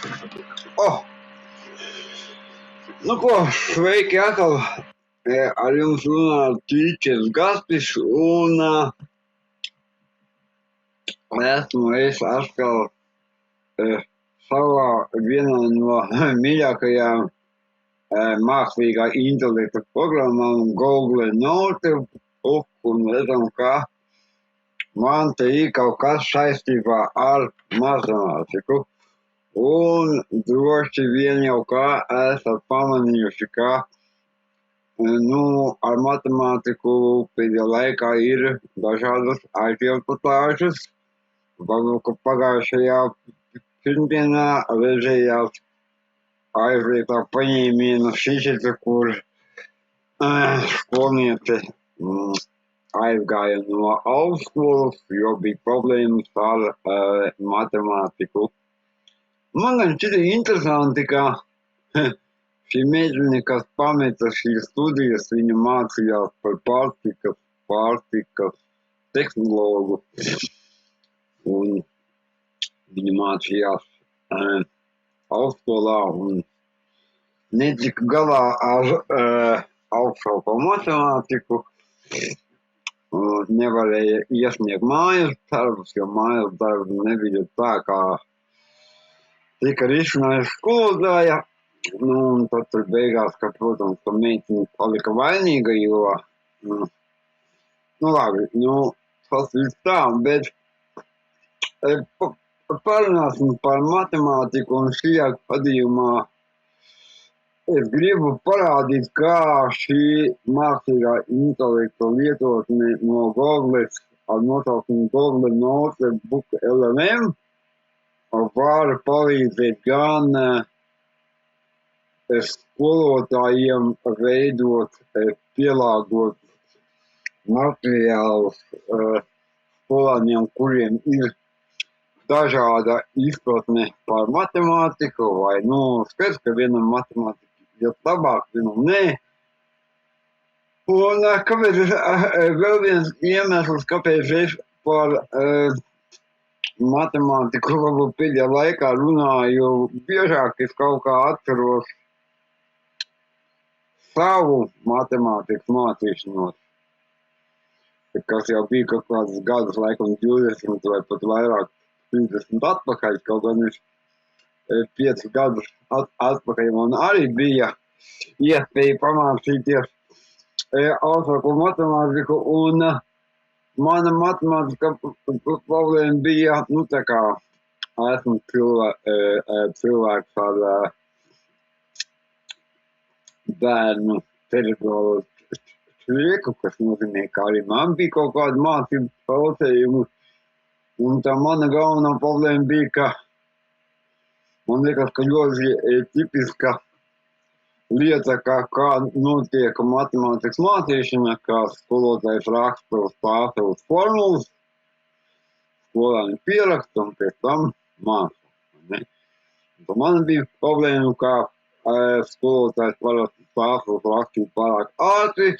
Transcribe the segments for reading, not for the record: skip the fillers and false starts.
Oh, nu ko, sveiki atkal. Ar jums runā Tīķis Gaspis, un esmu es atkal savā vienā no mīļākajām mākslīgā intelekta programmām Google Notebook, un redzam, ka man te ir kaut kas saistībā ar matemātiku. Un droši vien jau kā esat pamanījuši, ka ar matemātiku pēdējā laikā ir dažādas aizjautājušas. Varbūt, ka pagājušajā pirmdienā redzējāt aizlietā paņēmiena fiziku, kur skolniece aizgāja no augstskolas, jo bija problēmas ar matemātiku. Man gan šķita interesanti, ka šī meitene, kas pameta šīs studijas, viņa mācījās par pārtikas tehnologu, un viņa mācījās augstskolā un netika galā ar augstāko matemātiku, nevarēja iesniegt mājas darbus, jo mājas darbi nebija tā, kā tika risinājusi skolotāja. Un tad tur beigās, ka, protams, ka meitene palika vainīga, jo, labi, tas viss tā, bet parunāsim par matemātiku, un šajā gadījumā es gribu parādīt, kā šī mākslīgā intelekta lietotne no Google ar nosaukumu Google Notebook LLM var palīdzēt gan skolotājiem veidot, pielāgot materiālus skolāņiem, kuriem ir dažāda izpratne par matemātiku, vai, skaidrs, ka vienam matemātika ir labāk, vienam nē. Un kāpēc vēl viens iemesls, kāpēc es par matemātiku varbūt pēdējā laikā runāju biežāk, es kaut kā atceros savu matemātikas mācīšanos, kas jau bija kaut kādus gadus, laikam 20 vai pat vairāk 30 atpakaļ, kaut gan 5 gadus atpakaļ man arī bija iespēja pamācīties augstāko matemātiku, un mana matemātika problēma bija, tā kā esmu cilvēks ar bērnu cerebrālo trieku, kas nozīmē, ka arī man bija kaut kāda mācību traucējumi, un tā mana galvenā problēma bija, ka man liekas, ka ļoti tipiska lieta, kā notiek matemātikas mācīšana, kā skolotājs raksta uz tāfeles formulas, skolāni pieraksta un pēc tam māca. Man bija problēma, kā skolotājs parasti tāfeles rakstīt pārāk ātri,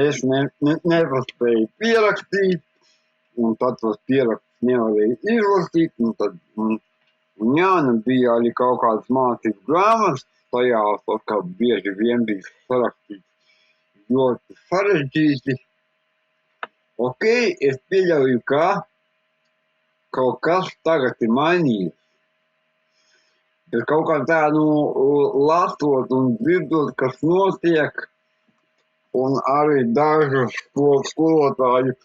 es nepaspēju pierakstīt, un tad tos pierakstus nevarēja izlasīt, un tad bija arī kaut kādas mācības grāmatas, tajās kā bieži vien bija sarakstīts ļoti sarežģīti. Ok, es pieļauju, ka kaut kas tagad ir mainījies. Bet kaut kā tā, lasot un dzirdot, kas notiek, un arī dažu skolotāju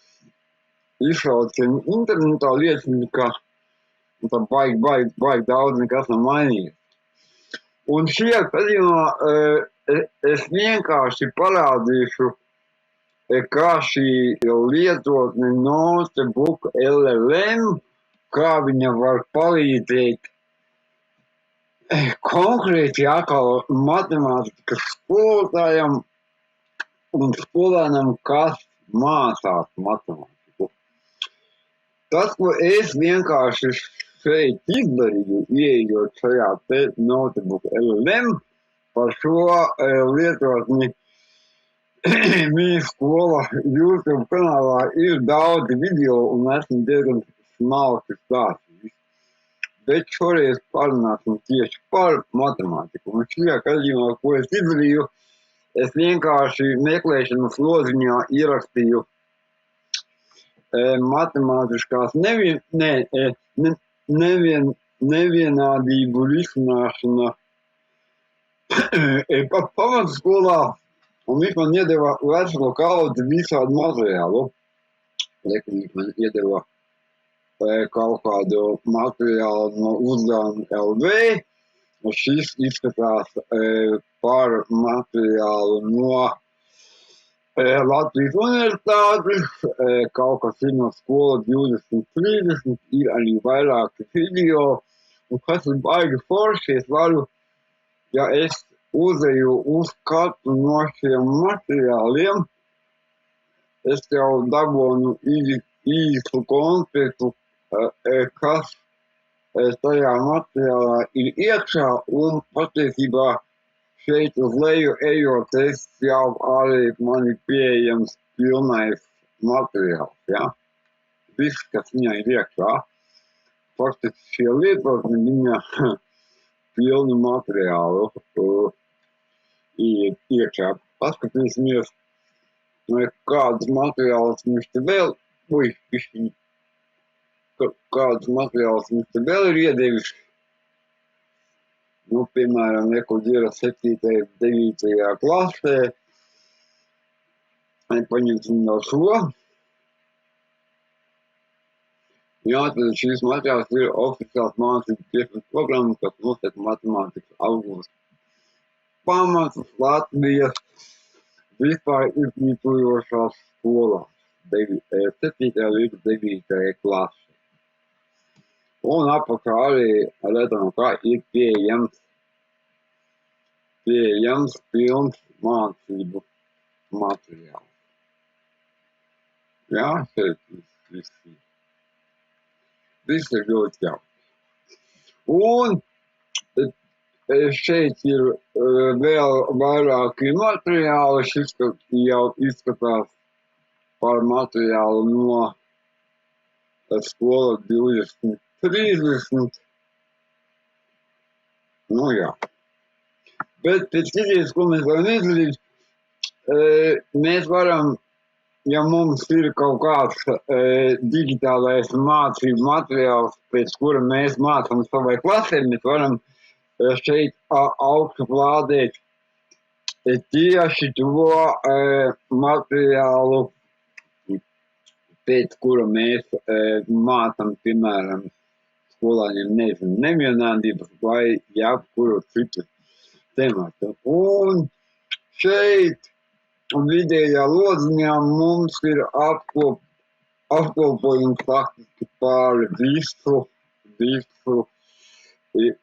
izsaucieni internetā liecina, ka baigi daudz nekas nav mainījies. Un šajā gadījumā es vienkārši parādīšu, kā šī lietotne Notebook LLM, kā viņa var palīdzēt konkrēti atkal matemātikas skolotājam un skolēnam, kas mācās matemātiku. Tas, ko es vienkārši šeit izdarīju, ieejot šajā Notebook LLM, par šo lietotni Mīļa skola YouTube kanālā ir daudzi video, un esmu diezgan smalki stāstījis. bet šoreiz parunāsim tieši par matemātiku. Un šajā gadījumā, ko es izdarīju, es vienkārši meklēšanas loziņā ierakstīju matemātiskās nevienādību risināšana pamatskolā, un viņš man iedeva veselu kaudzi visādu materiālu. Viņš man iedeva kaut kādu materiālu no uzdevuma LV, un šis izskatās par materiālu no Latvijas universitātes, kaut kas ir no skola 2030, ir arī vairāki video, un kas ir baigi forši, es varu, ja es uzeju uz katru no šiem materiāliem, es jau dabūnu īstu konspektu, kas tajā materiālā ir iekšā, un patiesībā šeit uz leju ejot, es jau arī man ir pieejams pilnais materiāls, ja? Viss, kas viņai ir iekšā, faktiski šie lietotni viņa pilnu materiālu iekšā. Paskatīsimies, kādus materiālus viņš te vēl, kādus materiālus viņš te vēl ir iedevis. Nu, piemēram, kur ir 7. 9. klasē. Paņemsim no šo. Jā, tad šīs materiāls ir oficiāls mācību tiešanas programma, kas nosaka matemātikas augumus pamatus Latvijas vispār izglītojošās skolās 7. līdz 9. klasē. Un apakšā arī redzam, kā ir pieejams pilns mācību materiāls. Jā, šeit viss ir ļoti jauki. Un šeit ir vēl vairāki materiāli, šis jau izskatās par materiālu no skola 2030. Nu jā. Bet pēc idejas, ko mēs varam izdarīt, mēs varam, ja mums ir kaut kāds digitālais mācību materiāls, pēc kura mēs mācām savai klasē, mēs varam šeit augstu plādēt tieši to materiālu, pēc kura mēs mācām, piemēram, skolāņiem nevienādības vai jebkuru citu tematu. Un šeit vidējā lodziņā mums ir apkopojums faktiski par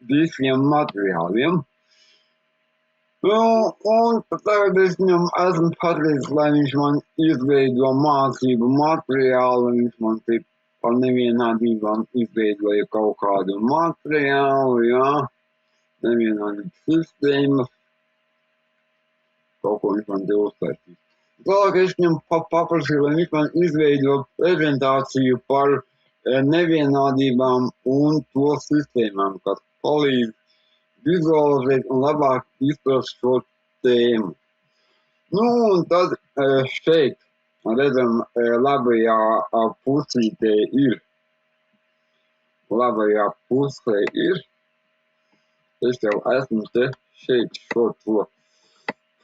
visiem materiāliem. Un tagad es viņam esmu pateicis, lai viņš man izveido mācību materiālu, viņš man par nevienādībām izveidoja kaut kādu materiālu, jā, nevienādības sistēmas, kaut ko viņš man te uztaisīs. Tālāk es viņam paprasīju, lai viņš man izveido prezentāciju par nevienādībām un to sistēmām, kas palīdz vizualizēt un labāk izprast šo tēmu. Nu, un tad šeit, redzam, labajā pusē ir, es jau esmu te šeit šo to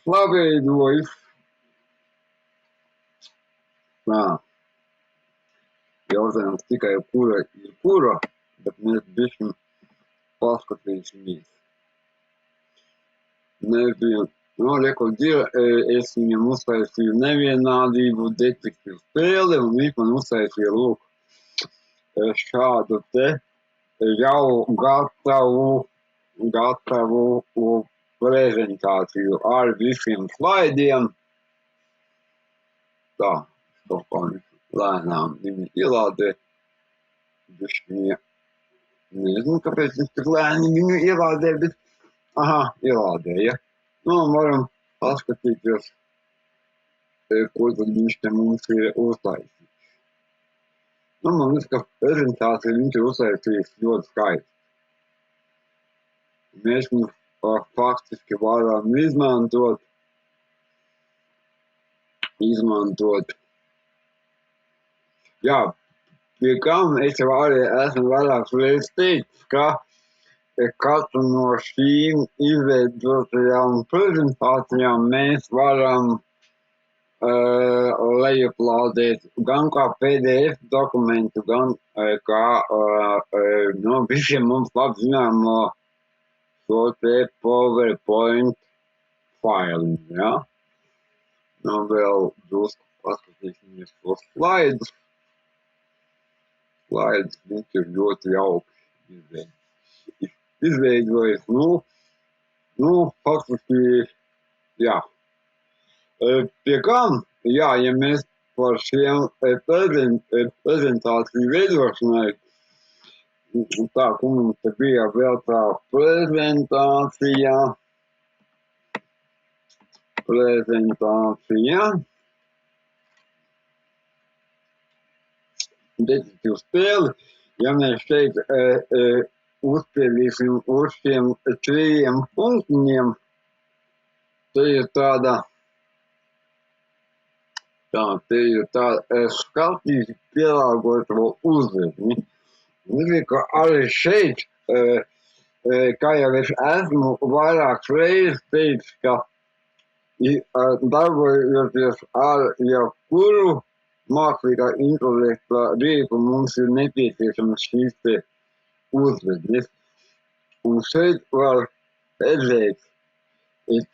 slaveidojis. Tā, jautājums tikai kura ir kura, bet mēs bišķi paskatīsimies. Es viņam uztaisīju nevienādību detektīvu spēli, un viņš man uztaisīja šādu te jau gatavu prezentāciju ar visiem slaidiem. Tā, kaut kā lēnām viņi ielādē. Nezinu, kāpēc viņš tik lēni viņu ielādē, bet ielādēja. Nu, varam paskatīties, ko tad viņš te mums ir uztaisījis. Nu, man liekas, ka prezentācija viņš ir uztaisījis ļoti skaisti. Mēs faktiski varam izmantot. Jā, pie kam es jau arī esmu vairākas reizes teicis, ka katru no šīm izveidotajām prezentācijām mēs varam lejuplādēt gan kā PDF dokumentu, gan kā visiem mums labi zināmo šo te PowerPoint failu, ja? Vēl drusku paskatīsimies šo slaidus. Slaidus, viņš ir ļoti jauki izveidojis. Faktiski, jā. Pie kam? Jā, ja mēs par šiem prezentāciju veidošanai, tā, kur mums te bija vēl tā prezentācija. Detektīvu spēli, ja mēs šeit uzspiedīsim uz šiem 3 punktiņiem, te ir tāda skatīti pielāgoto uzvedni. Ka arī šeit, kā jau es esmu vairākas reizes teicis, ka darbojoties ar jebkuru mākslīgā intelekta rīku, mums ir nepieciešams šīs te uzvednes. Un šeit var redzēt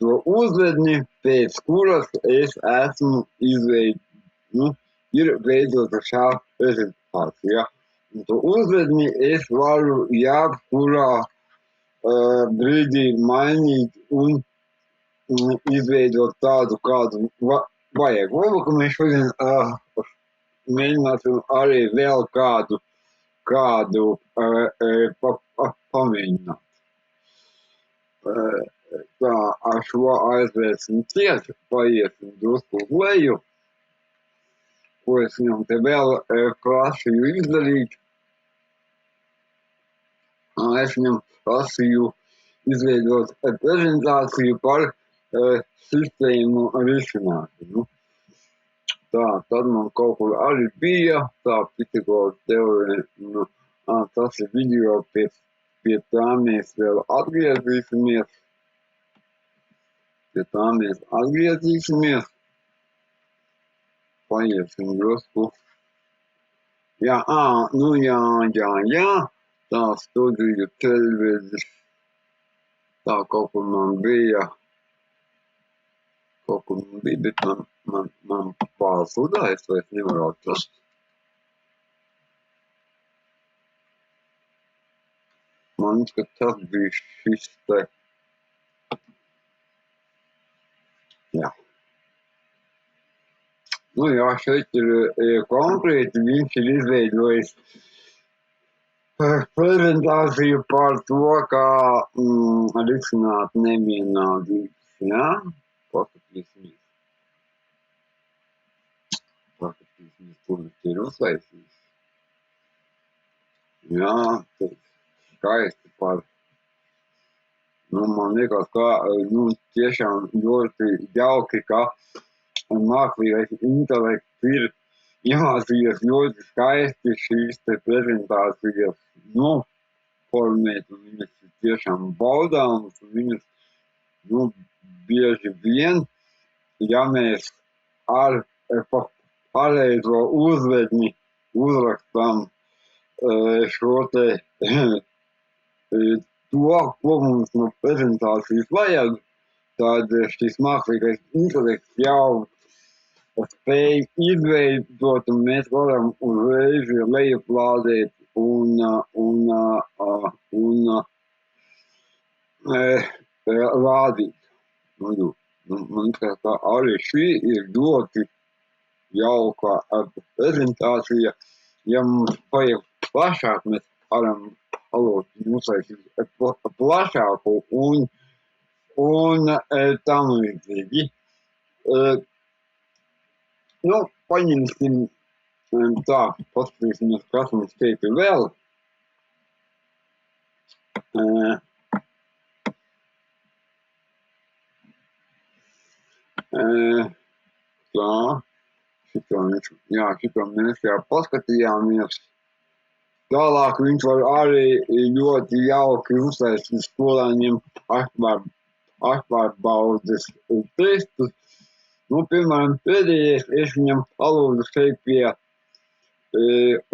to uzvedni, pēc kuras es esmu ir veidota šā prezentācija. Un to uzvedni es varu jebkurā brīdī mainīt un izveidot tādu, kādu vajag. Varbūt mēs šodien mēģināsim arī vēl kādu pamēģināt. Tā, ar šo aizvērsim ciet, paiesim drusku uz leju, ko es viņam te vēl prasīju izdarīt. Es viņam prasīju izveidot prezentāciju par sistēmu risināšanu. Tā, tad man kaut kur arī bija tā Pitagoras teorija. Tas ir video, pie tā mēs vēl atgriezīsimies. Paiesim drusku. Jā, tā studiju televizītes. Tā kaut kur man bija, bet man pārsudā, es vairs nevaru atrast. Man, ka tas bija šis te. Jā. Jā, šeit ir konkrēti, viņš ir izveidojis prezentāciju par to, kā risināt nevienādības, jā? Paskatīsimies, kur viņš ir uzlaisījis. Jā, tas skaisti par, man liekas, kā, tiešām ļoti jauki, ka mākslīgais intelekts ir iemācījies ļoti skaisti šīs te prezentācijas formēt, un viņas ir tiešām baudāmas, un viņas, bieži vien, ja mēs ar pareizo uzvedni uzrakstam šo te to, ko mums no prezentācijas vajag, tad šis mākslīgais intelekts jau spēj izveidot, un mēs varam uzreiz lejuplādēt un rādīt. Man kā arī šī ir ļoti jauka prezentācija. Ja mums vajag plašāk, mēs varam uzlaisīt plašāku un tam līdzīgi. Paņemsim tā, paskatīsimies, kas mums šeit ir vēl. Tā, šito mēs jau paskatījāmies. Tālāk viņš var arī ļoti jauki uztaisīt skolēniem atpārbaudes testus. Nu, piemēram, pēdējais es viņam palūdzu šeit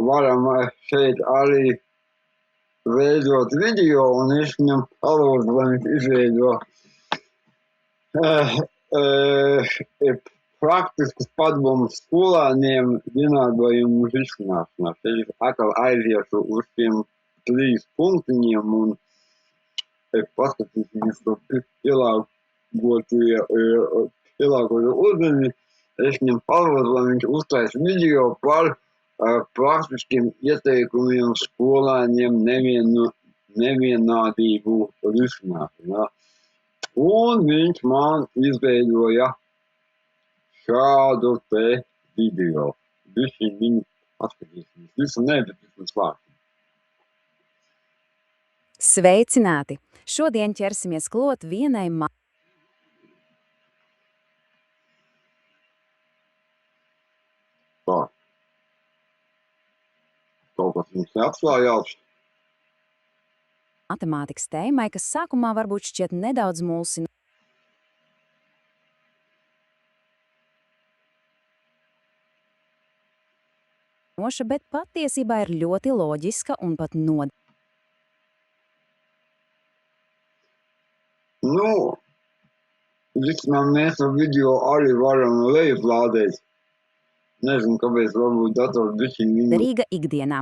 varam šeit arī veidot video, un es viņam palūdzu, lai viņš izveido praktiskus padomus skolēniem vienādojumu risināšanā. Es atkal aiziešu uz tiem 3 punktiņiem un paskatīsimies to pielāgotu uzmeni. Es viņam palūdzu, lai viņš uztaisa video par praktiskiem ieteikumiem skolēniem nevienādību risināšanā. Un viņš man izveidoja šādu te video. Viņu paskatīsimies. Visu ne, bet visu slāpim. Sveicināti! Šodien ķersimies klot vienai Tā. Kaut kas mums neapslājās. matemātikas tēmai, kas sākumā varbūt šķiet nedaudz mulsinoša, bet patiesībā ir ļoti loģiska un pat Nu, vismaz mēs to video arī varam lejuplādēt. Nezinu, kāpēc varbūt dators bišķiņ viņu. noderīga ikdienā.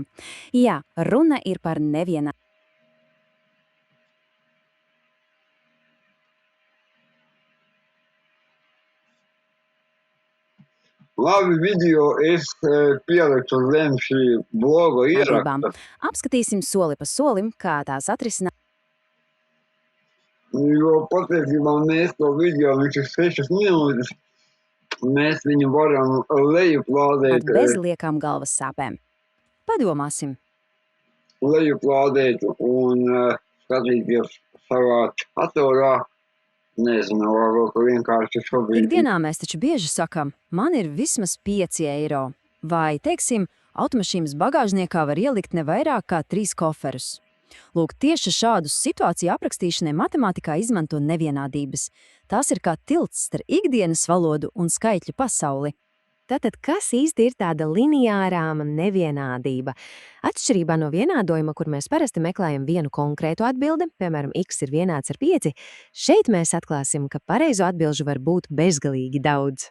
Jā, runa ir par nevienādību. Labi, video es pielikšu zem šī bloga ieraksta. Apskatīsim soli pa solim, kā tās atrisināt. Jo patiesībā mēs to video, viņš ir 6 minūtes, mēs viņu varam lejuplādēt, Bez liekām galvas sāpēm. Padomāsim. lejuplādēt un skatīties savā datorā. Nezinu, varbūt vienkārši šobrīd. Ikdienā mēs taču bieži sakam, man ir vismaz 5 eiro. Vai, teiksim, automašīnas bagāžniekā var ielikt ne vairāk kā 3 koferus. Lūk, tieši šādu situāciju aprakstīšanai matemātikā izmanto nevienādības. Tās ir kā tilts starp ikdienas valodu un skaitļu pasauli. Tātad, kas īsti ir tāda lineārā nevienādība? Atšķirībā no vienādojuma, kur mēs parasti meklējam vienu konkrētu atbildi, piemēram, x ir vienāds ar 5, šeit mēs atklāsim, ka pareizo atbilžu var būt bezgalīgi daudz.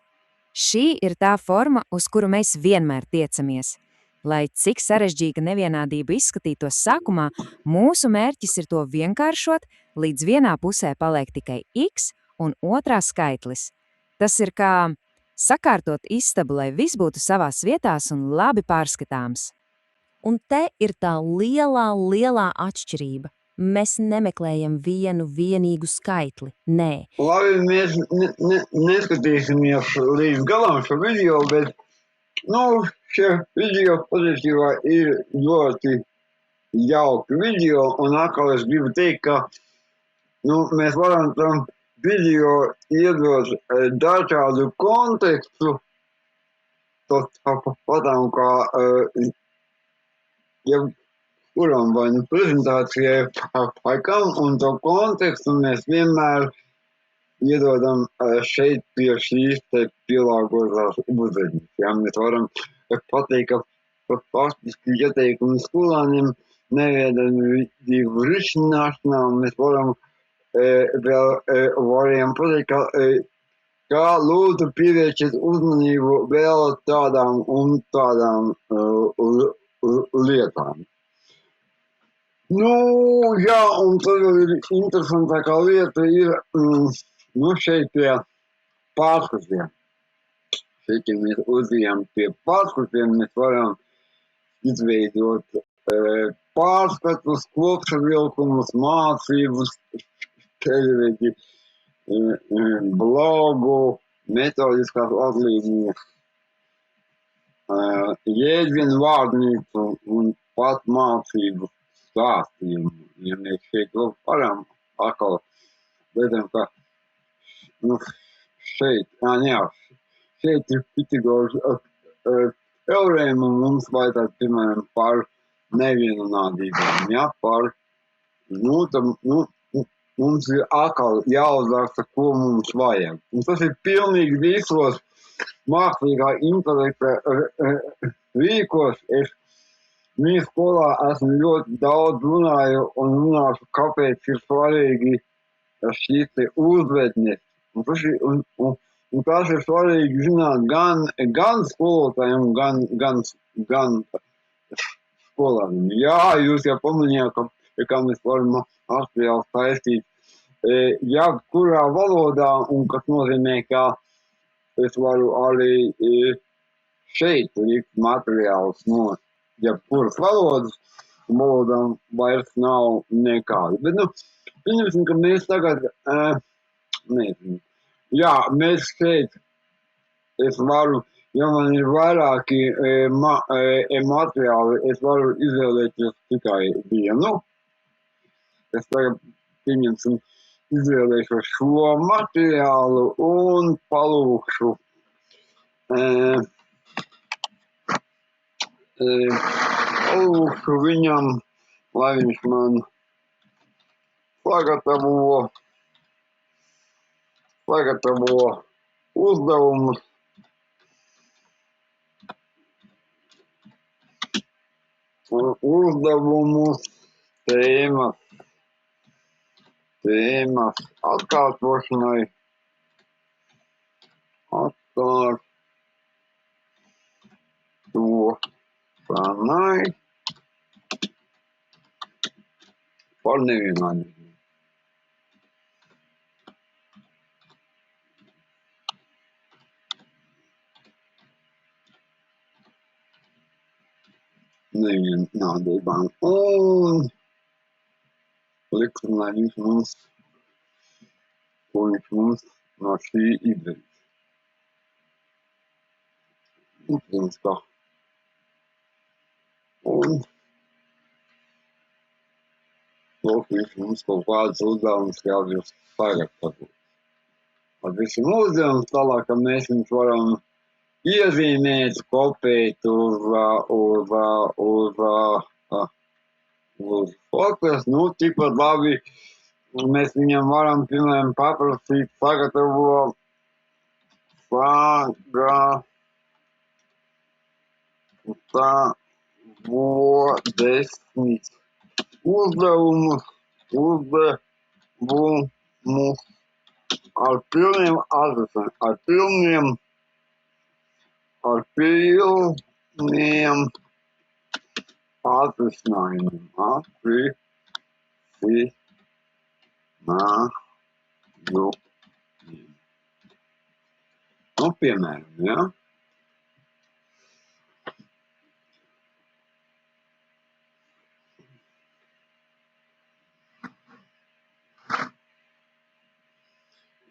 Šī ir tā forma, uz kuru mēs vienmēr tiecamies. Lai cik sarežģīga nevienādība izskatītos sākumā, mūsu mērķis ir to vienkāršot, līdz vienā pusē paliek tikai x un otrā skaitlis. Tas ir kā sakārtot istabu, lai viss būtu savās vietās un labi pārskatāms. Un te ir tā lielā atšķirība. Mēs nemeklējam vienu vienīgu skaitli. Nē. Labi, mēs neskatīsimies līdz galam šo video, bet šie video patiesībā ir ļoti jauki video, un atkal es gribu teikt, ka mēs varam tam video iedot dažādu kontekstu, tāpatām kā jebkuram vai prezentācijai vai kam, un to kontekstu mēs vienmēr iedodam šeit pie šīs te pielāgotās uzvedības. Ja, mēs varam pateikt, ka faktiski ieteikumi skolāniem nevienādību risināšanā, mēs varam varējām pateikt, kā lūdzu pievēršiet uzmanību vēl tādām un tādām lietām. Jā, un tad ir interesantākā lieta ir šeit pie pārskatiem. Šeit, ja mēs uzījām pie pārskatiem, mēs varam izveidot pārskatus, kopsavilkumus, mācības, televizi, blogu, metodiskās atlīdņas, jēdzienu vārdnīcu un pat mācību stāstījumu. Ja mēs šeit varam atkal redzam, ka šeit, šeit ir Pitagoras teorēma, un mums vajadzētu, piemēram, par nevienlādībām, ja, par, mums ir atkal jāuzraksta, ko mums vajag. Un tas ir pilnīgi visos mākslīgā intelekta rīkos. Es viņa skolā esmu ļoti daudz runāju un runāšu, kāpēc ir svarīgi šīs te uzvednes. Un tas ir svarīgi zināt gan skolotājiem, gan skolāniem. Jā, jūs jau pamanījāt, kā mēs varam materiālu saistīt jebkurā valodā, un kas nozīmē, ka es varu arī šeit likt materiālus no jebkuras valodām vairs nav nekāda. Bet, pieņemsim, ka mēs tagad, nezinu, jā, mēs šeit, es varu, ja man ir vairāki materiāli, es varu izvēlēties tikai vienu. Es tagad, pieņemsim, izvēlēšu šo materiālu un palūkšu viņam, lai viņš man sagatavo uzdevumus. Tēmas atkārtošanai. Par nevienlādību. Nevienlādībām. Un liksim, lai viņš mums, ko viņš mums no šī izdarīs. Protams, kā. Un viņš mums kaut kādas uzdevumus jābūt sagatavot. Ar visiem uzdevumus tālāk, ka mēs viņus varam iezīmēt, kopēt uz fotos, tikpat labi mēs viņam varam, piemēram, paprasīt sagatavo 10 uzdevumus ar pilniem atrisinājumiem. Piemēram, ja?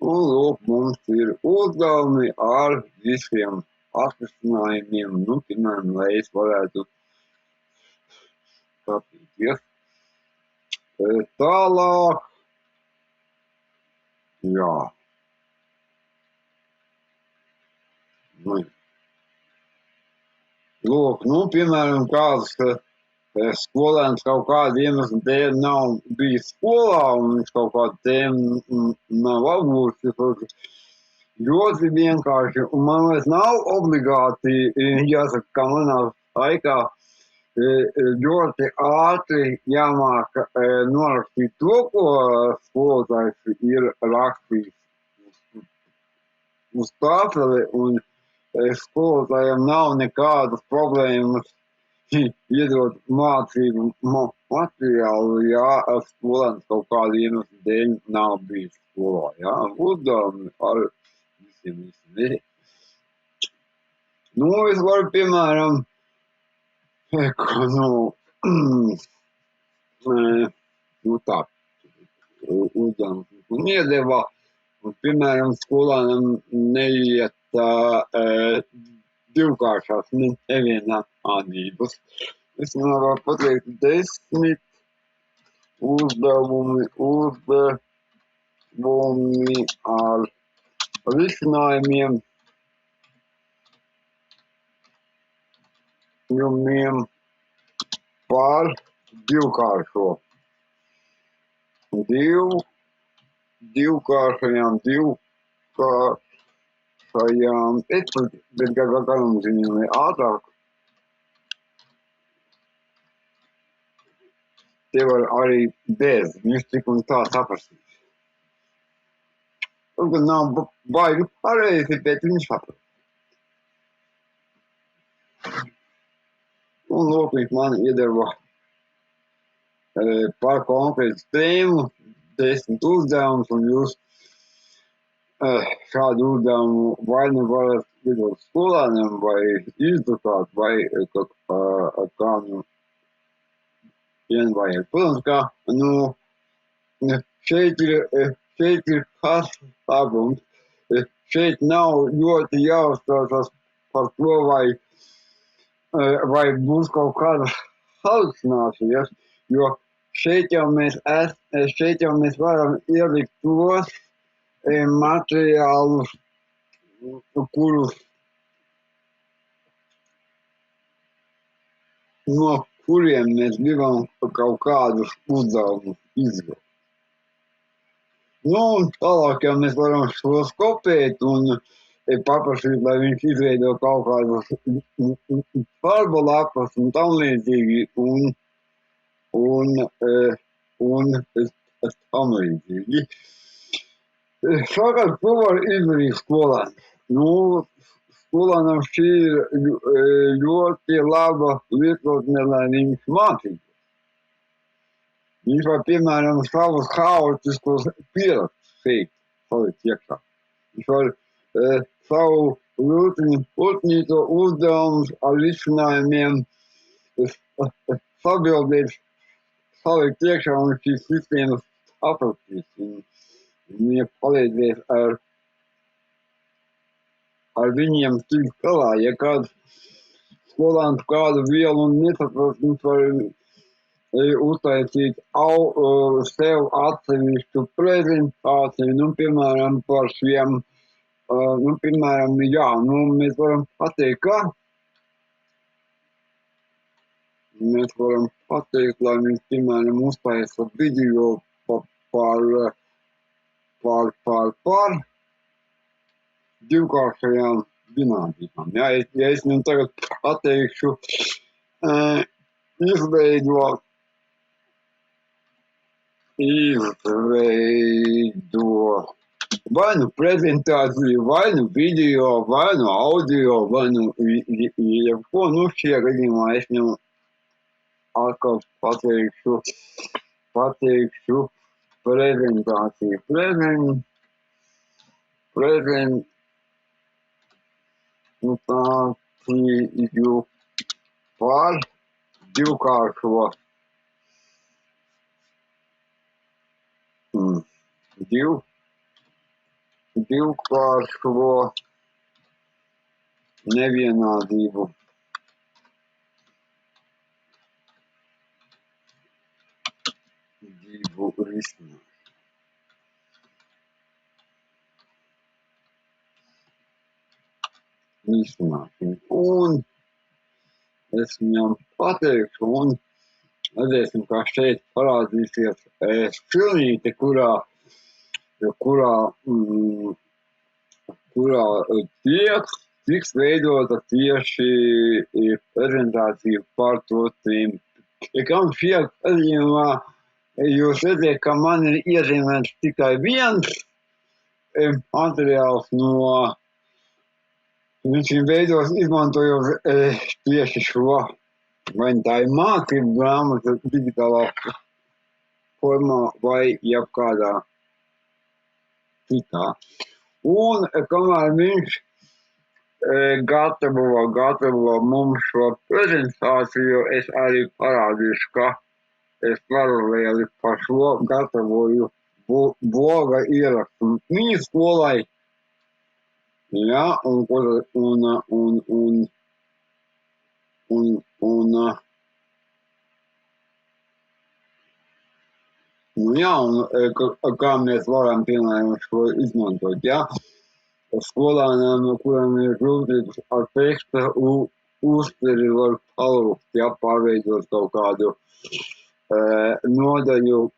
Un lūk, mums ir uzdevumi ar visiem atrisinājumiem, piemēram, lai es varētu skatīties. Tālāk, jā. Lūk, piemēram, kāds skolēns kaut kādu iemeslu dēļ nav bijis skolā un viņš kaut kādu tēmu nav apgūstis. Ļoti vienkārši, un man vairs nav obligāti, jāsaka, kā manā laikā, ļoti ātri jāmāk norakstīt to, ko skolotājs ir rakstījis uz tāfeli, un skolotājiem nav nekādas problēmas iedot mācību materiālu, ja skolēns kaut kādu iemeslu dēļ nav bijis skolā. Ja? Uzdevumi ar visiem. Es varu, piemēram, tā, uzdevums un iedeva, un, piemēram, skolēnam neiet divkāršās nevienlādības. Es varu pateikt 10 uzdevumi ar risinājumiem jautājumiem par divkāršo. Divkāršajām. Bet kā mums viņam ir ātrāk. Te var arī bez, viņš tik un tā saprastīs. Un, kad nav baigi pareizi, bet viņš saprast. Un lūk, man iedeva par konkrētu tēmu 10 uzdevumus, un jūs šādu uzdevumu vai nu varat iedot skolēniem, vai izdrukāt, vai kā nu vienvajag. Protams, kā, šeit ir kas labums. Šeit nav ļoti jāuztraucas par to, vai būs kaut kāda halucinācijas, jo šeit jau mēs varam ielikt tos materiālus, no kuriem mēs gribam kaut kādus uzdevumus izvilkt. Un tālāk jau mēs varam šos kopēt un paprasīt, lai viņš izveido kaut kādus farbolapas un tam līdzīgi un tam līdzīgi. Sakat, ko var izdarīt skolēni? Skolēnam šī ir ļoti laba lietotne, lai viņš mācītu. Viņš var, piemēram, savus haotiskos pierakstus salikt iekšā. Viņš var savu rutnīto uzdevumus ar risinājumiem sabildīt, salikt iekšā un šīs sistēmas aprakstīs. Viņa palīdzēs ar viņiem tikt galā. Ja kāds skolēns kādu vielu nesaprast, viņš var uztaisīt sev atsevišķu prezentāciju, piemēram, par šiem, mēs varam pateikt, ka mēs varam pateikt, lai viņš, piemēram, uztaisa video par divkāršajām dinamikām. Ja es viņam tagad pateikšu, izveido vai nu prezentāciju, vai nu video, vai nu audio, vai nu jebko. Šajā gadījumā es viņam atkal pateikšu prezentāciju. Prezentāciju par divkāršo nevienādību. Risināšanu. Un es viņam pateikšu, un redzēsim, kā šeit parādīsies šķilnīte, kurā tiks veidota tieši prezentācija par to tēmu. Kam šajā gadījumā jūs redzat, ka man ir iezīmēts tikai viens materiāls no viņš veidos izmantojot tieši šo, vai tā ir mācību grāmata digitālā formā vai jebkādā citā. Un kamēr viņš gatavo mums šo prezentāciju, es arī parādīšu, ka es paralēli par šo gatavoju bloga ierakstu mini skolai. Ja, un kā mēs varam, piemēram, šo izmantot, ja? Skolēniem, kuriem ir grūtības ar teksta uztveri var palūkt, ja, pārveidot kaut kādu nodaļu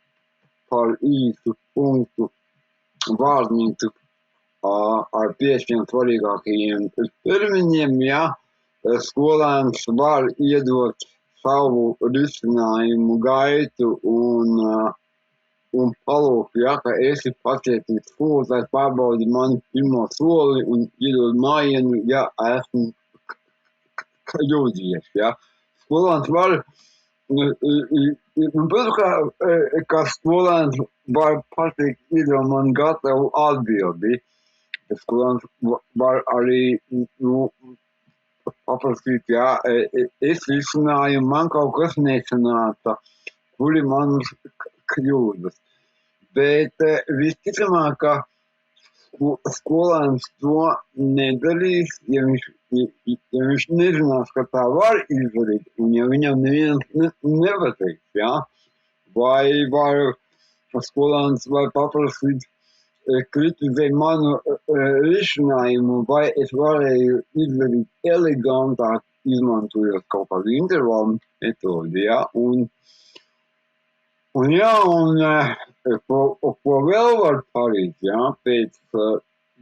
par īstu punktu vārdnīcu ar 5 svarīgākajiem terminiem, ja, skolēns var iedot savu risinājumu gaitu un palūkt, ja, ka esi pacietīgs skolotājs, pārbaudi mani pirmo soli un iedod mājienu, ja esmu kļūdījies, ja. Skolēns var, protams, ka skolēns var pateikt, iedod man gatavu atbildi, bet skolēns var arī, paprasīt, ja, es risināju, man kaut kas nesanāca, kuri manas kļūdas. Bet visticamāk, ka skolēns to nedarīs, ja viņš nezinās, ka tā var izdarīt, un ja viņam neviens nepateiks, ja? Vai var skolēns var paprasīt, kritizēt manu risinājumu, vai es varēju izdarīt elegantāk, izmantojot kaut kādu intervālu metodi, ja? Un ko vēl var darīt, ja, pēc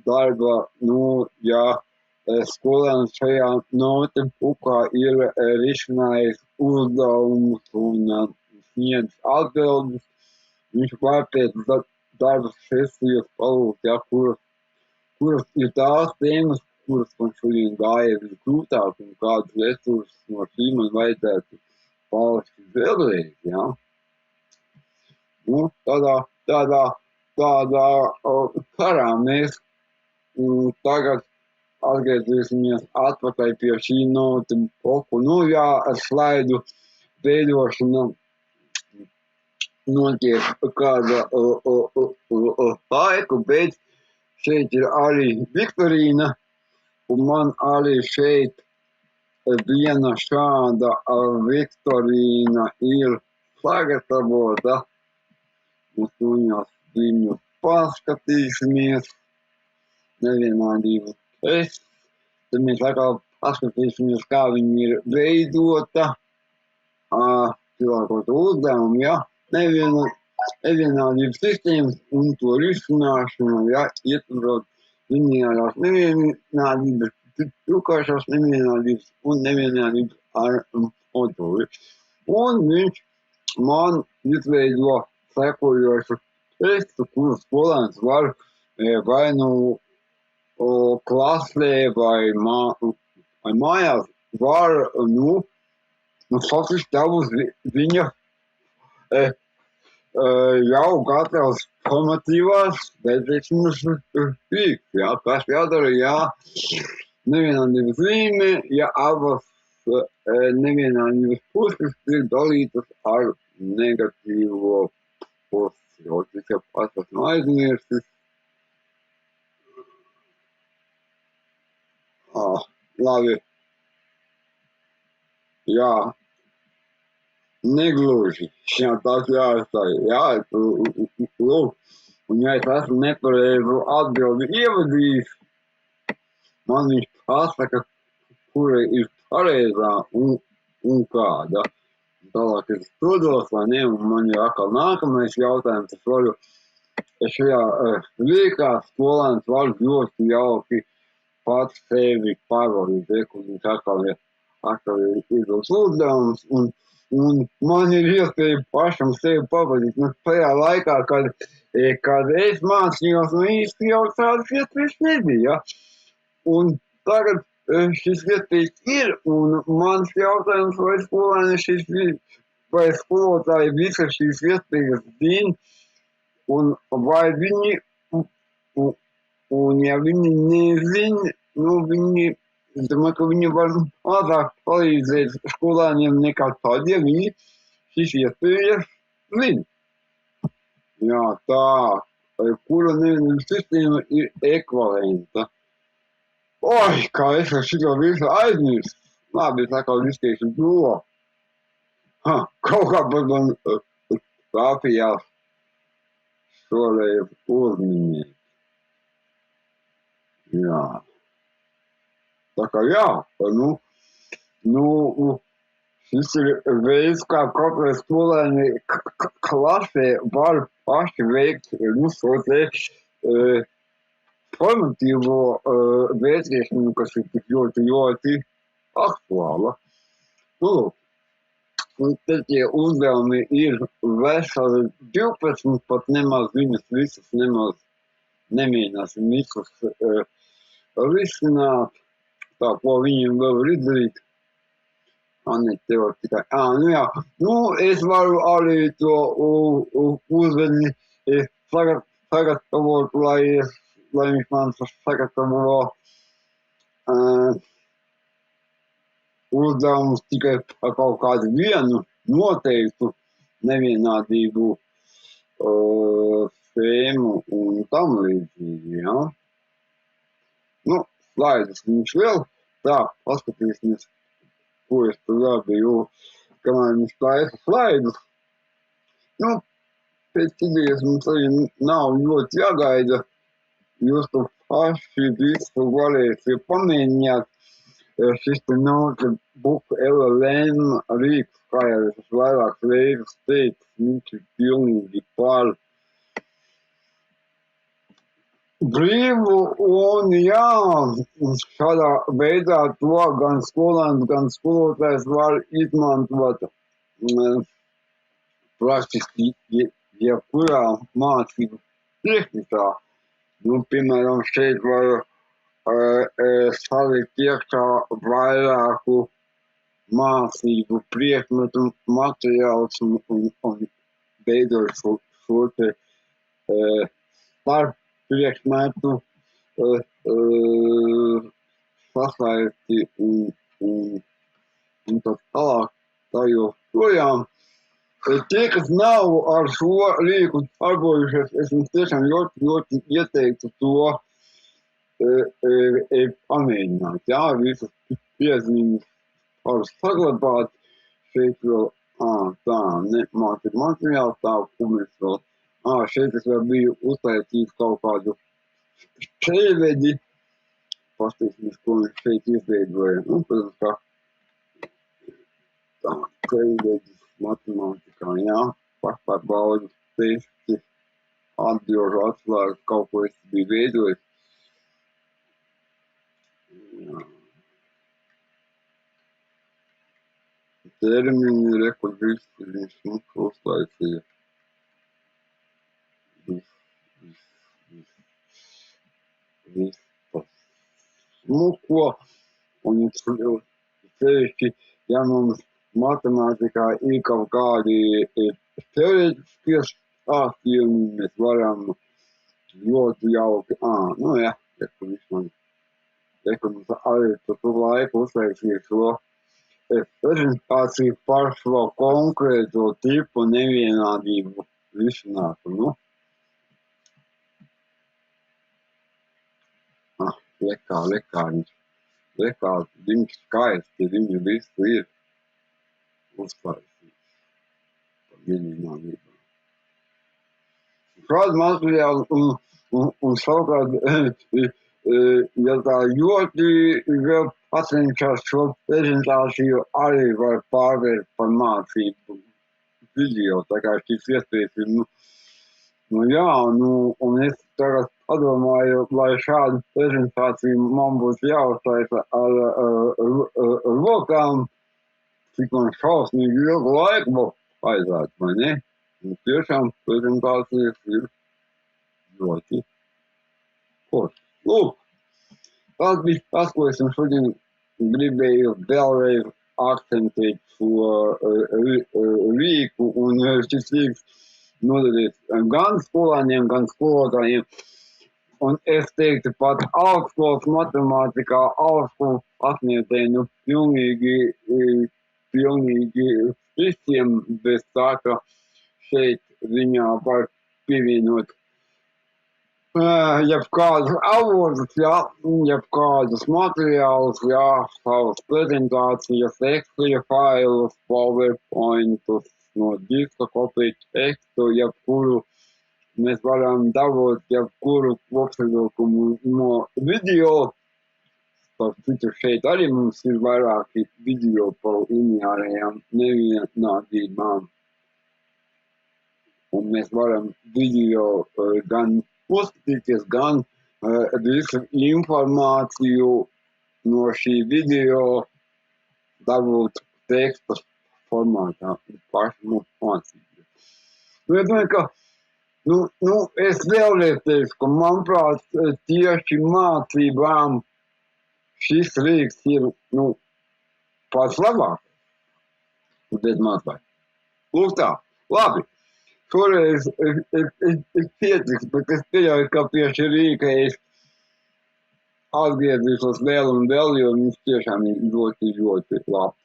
darba, ja skolēns šajā notebukā ir risinājis uzdevumus un sniedz atbildes, viņš var pēc darba sesijas palūkt, ja, kuras ir tās tēmas, kuras man šodien gāja visgrūtāk un kādus resursus no šī man vajadzētu palasīt vēlreiz, ja. Tādā karā mēs tagad atgriezīsimies atpakaļ pie šī notebuku. Ja slaidu veidošana notiek kāda laiku, bet šeit ir arī Viktorīna, un man arī šeit viena šāda Viktorīna ir sagatavota. Mēs viņu paskatīsimies, nevienādību tests, tad mēs atkal paskatīsimies, kā viņa ir veidota, cilvēkot uzdevumu, ja, nevienādības sistēmas un to risināšanu, ja, ietverot lineārās nevienādības, trukāšās nevienādības un nevienādības ar moduli. Un viņš man izveido sekojošu testu, kuru skolēns var vai klasē vai mājās var, faktiski tā būs viņa jau gatavs formatīvās veiksmes rīks, ja, kas jādara, ja nevienādības līme, ja abas nevienādības puses ir dalītas ar negatīvo pusi. Tikai pats esmu aizmirsis. Labi. Jā. Negluži. Jā, tas jāstāj. Jā, lūk. Un ja es esmu nepareizu atbildi ievadījis, man viņš pasaka, kura ir pareizā un kāda. Tālāk es dodos, vai ne, un man ir atkal nākamais jautājums. Es varu šajā rīkā skolēns var ļoti jauki pats sevi pārvarīt, un viņš atkal ir uzdevums, un man ir iespēja pašam sevi pavadīt. Tajā laikā, kad es mācījos, īsti jau tādas iespējas nebija, ja? Un tagad šis iespējas ir, un mans jautājums, vai skolēni vai skolotāji visas šīs iespējas zina, un vai viņi, un ja viņi nezina, es domāju, ka viņi var mazāk palīdzēt skolēniem nekā tad, ja viņi šīs iespējas zina. Jā, tā, kura nevienības sistēma ir ekvivalenta. Oi, kā es ar šito visu aizmirstu. Labi, es atkal izteikšu to. Kaut kā pat man trāpījās šoreiz uzminēt. Jā. Tā kā jā, Nu, šis ir veids, kā katrai skolēni klasē var paši veikt šo te formatīvo vērtēšanu, kas ir tik ļoti aktuāla. Nu, un te tie uzdevumi ir veseli 12, pat nemaz viņus visus nemaz nemēģināsim visus risināt. Tā, ko viņiem vēl var izdarīt. Tev tikai, nu jā, nu es varu arī to uzvedni sagatavot, lai viņš man sagatavo uzdevumus tikai par kaut kādu vienu noteiktu nevienādību schēmu un tam līdzīgi, jā. Nu, slaidus viņš vēl, tā, paskatīsimies, ko es tur biju, kamēr viņš taisa slaidus. Nu, pēc idejas mums arī nav ļoti jāgaida. Jūs to paši visu varēsiet pamēģināt. Šis te notebook LLM rīks, kā jau es vairākas reizes teicu, viņš ir pilnīgi par brīvu, un jā, šādā veidā to gan skolēns, gan skolotājs var izmantot praktiski jebkurā mācību priekšmetā. Nu, piemēram, šeit var salikt iekšā vairāku mācību priekšmetu materiālus un veidot šo te starp priekšmetu sasaisti un tā tālāk, tā joprojām. Tie, kas nav ar šo rīku darbojušies, es jums tiešām ļoti ieteiktu to pamēģināt. Jā, visas piezīmes var saglabāt. Šeit vēl, tā, nemācību materiāls, tā, ko mēs vēl. Šeit es vēl biju uztaisījis kaut kādu šeivedi. Pastīsimies, ko viņš šeit izveidoja. Nu, protams, kā tā, šeivedi matemātikā, jā. Pārbaudu testi, atbilžu atslēgu, kaut ko es biju veidojis. Jā. Termiņi, rekordristi, viņš mums uztaisīja. Nu, ko, un sevišķi, ja mums matemātikā ir kaut kādi teorētiskie stāstījumi, mēs varam ļoti jauki, nu jā, mums arī tu laiku uztaisīja šo prezentāciju par šo konkrēto tipu nevienādību risinātu, nu. Lekā, viņš skaisti, viņu visu ir uztaisīts par nevienādību. Šādi materiāli un savukārt, ja tā ļoti vēl pacenšās šo prezentāciju arī var pārvērt par mācību video, tā kā šis iespējas ir, nu jā, un es tagad padomāju, lai šādu prezentāciju man būtu jāuztaisa ar rokām, cik man šausmīgi ilgu laiku aizētu, vai ne? Un tiešām prezentācijas ir ļoti foršas. Lūk, tas bija tas, ko es jums šodien gribēju vēlreiz akcentēt šo rīku, un šis rīks noderēs gan skolēniem, gan skolotājiem. Un es teiktu pat augstskolas matemātikā, augstskolas pasniedzēju, pilnīgi visiem, bez tā, ka šeit viņā var pievienot jebkādus avotus, jā, jebkādus materiālus, jā, savas prezentācijas, Excel failus, PowerPointus, no diska kopīt tekstu, jebkuru mēs varam dabūt jebkuru kopsavilkumu no video par citu šeit arī mums ir vairāki video par lineārajām nevienādībām. Un mēs varam video gan uzskatīties, gan visu informāciju no šī video dabūt teksta formātā paši mums mācīt. Es domāju, ka es vēlreiz teikšu, ka manuprāt, tieši mācībām šis rīks ir pats labākais. Bez mazliet. Lūk tā, labi. Šoreiz es pietiks, bet es pieļauju, ka pie šī rīka es atgriezīšos vēl un vēl, jo viņš tiešām ir ļoti, ļoti labs.